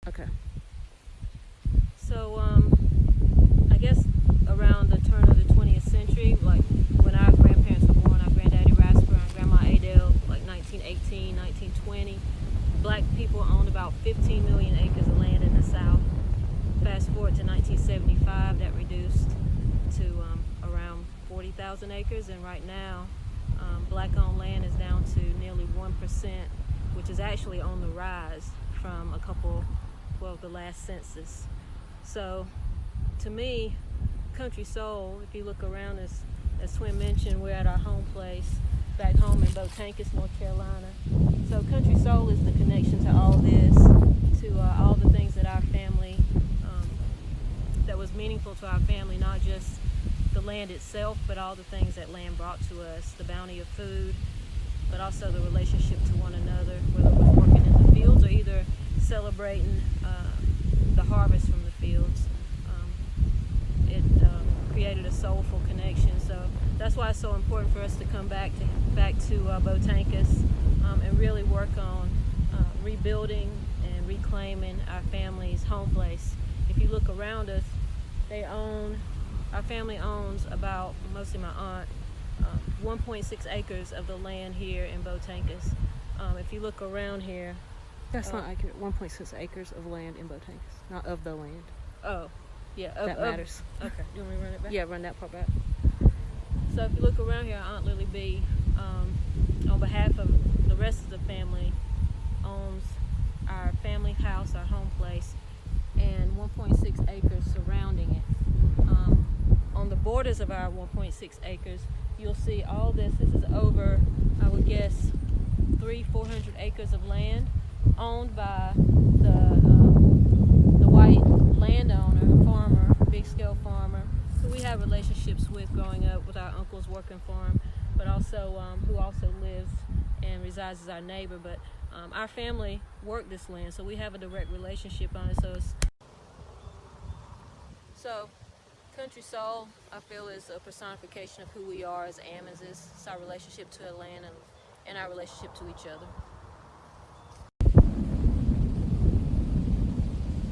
Okay. So, I guess around the turn of the 20th century, like when our grandparents were born, our granddaddy Rasper and grandma Adele, like 1918, 1920, black people owned about 15 million acres of land in the South. Fast forward to 1975, that reduced to around 40,000 acres, and right now, black-owned land is down to nearly 1%, which is actually on the rise from the last census. So, to me, country soul, if you look around, as Twin mentioned, we're at our home place back home in Botanicus, North Carolina. So country soul is the connection to all this, to all the things that our family, that was meaningful to our family, not just the land itself, but all the things that land brought to us, the bounty of food, but also the relationship to one another, whether it was working in the fields or either celebrating the harvest from the fields. It created a soulful connection. So that's why it's so important for us to come back to Botanicus and really work on rebuilding and reclaiming our family's home place. If you look around us, our family owns about, mostly my aunt, 1.6 acres of the land here in Botanicus. If you look around here, that's not accurate. 1.6 acres of land in Botanicus, not of the land. Oh, yeah. That matters. Okay. You want me to run it back? Yeah, run that part back. So if you look around here, Aunt Lily B, on behalf of the rest of the family, owns our family house, our home place, and 1.6 acres surrounding it. On the borders of our 1.6 acres, you'll see all this. This is over, I would guess, 400 acres of land owned by the white landowner, farmer, big scale farmer, who we have relationships with growing up with our uncles working for him, but also who also lives and resides as our neighbor. But our family worked this land, so we have a direct relationship on it. So country soul, I feel, is a personification of who we are as Amazons. It's our relationship to the land and our relationship to each other.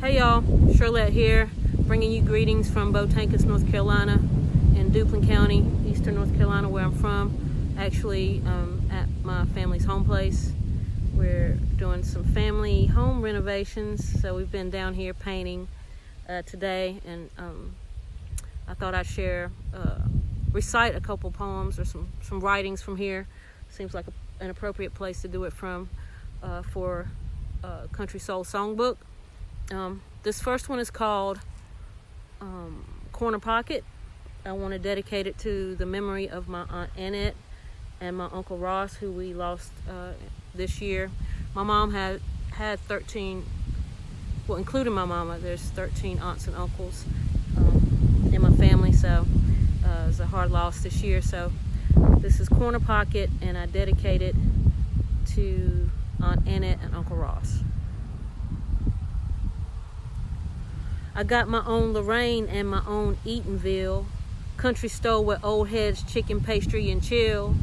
Hey y'all, Shirlette here, bringing you greetings from Botanicus, North Carolina, in Duplin County, Eastern North Carolina, where I'm from. Actually, at my family's home place. We're doing some family home renovations, so we've been down here painting today, and I thought I'd recite a couple poems or some writings from here. Seems like an appropriate place to do it from for Country Soul Songbook. This first one is called Corner Pocket. I want to dedicate it to the memory of my Aunt Annette and my Uncle Ross, who we lost this year. My mom had 13, well, including my mama, there's 13 aunts and uncles in my family, so it was a hard loss this year. So this is Corner Pocket, and I dedicate it to Aunt Annette and Uncle Ross. I got my own Lorraine and my own Eatonville. Country store with old heads, chicken pastry and chill.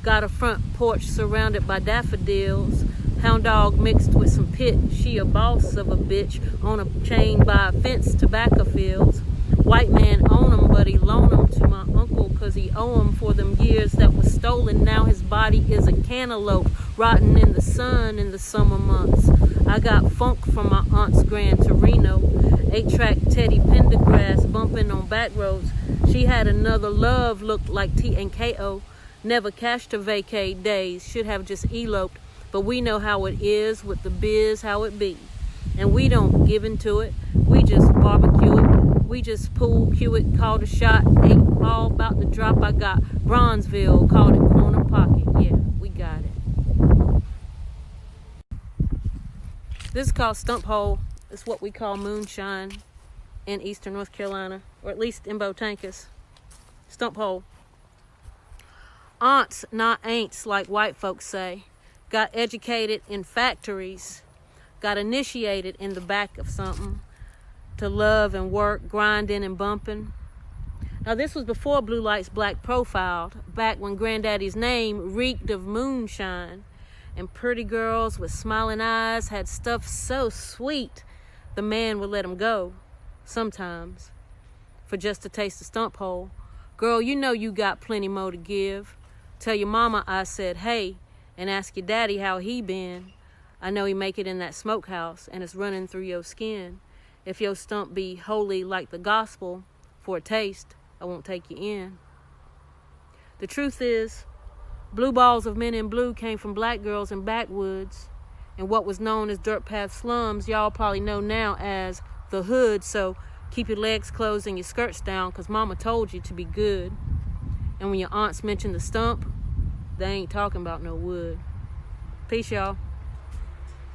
Got a front porch surrounded by daffodils. Hound dog mixed with some pit. She a boss of a bitch on a chain by a fence, tobacco fields. White man own 'em, but he loan 'em to my uncle 'cause he owe 'em for them years that was stolen. Now his body is a cantaloupe rotting in the sun in the summer months. I got funk from my aunt's Gran Torino. 8-track Teddy Pendergrass bumping on back roads. She had another love, looked like T&KO. Never cashed her vacay days, should have just eloped. But we know how it is with the biz, how it be. And we don't give into it, we just barbecue it. We just pool, cue it, called a shot, 8 ball about to drop. I got Bronzeville, called it Corner Pocket. Yeah, we got it. This is called Stump Hole. It's what we call moonshine in Eastern North Carolina, or at least in Botanicus. Stump Hole. Aunts, not ain'ts, like white folks say. Got educated in factories. Got initiated in the back of something. To love and work, grinding and bumping. Now this was before Blue Lights Black profiled, back when Granddaddy's name reeked of moonshine. And pretty girls with smiling eyes had stuff so sweet. the man would let him go sometimes for just to taste the stump hole. Girl, you know you got plenty more to give. Tell your mama I said hey, and ask your daddy how he been. I know he make it in that smokehouse and it's running through your skin. If your stump be holy like the gospel, for a taste, I won't take you in. The truth is, blue balls of men in blue came from black girls in backwoods, and what was known as dirt path slums, y'all probably know now as the hood, so keep your legs closed and your skirts down, cause mama told you to be good. And when your aunts mention the stump, they ain't talking about no wood. Peace, y'all.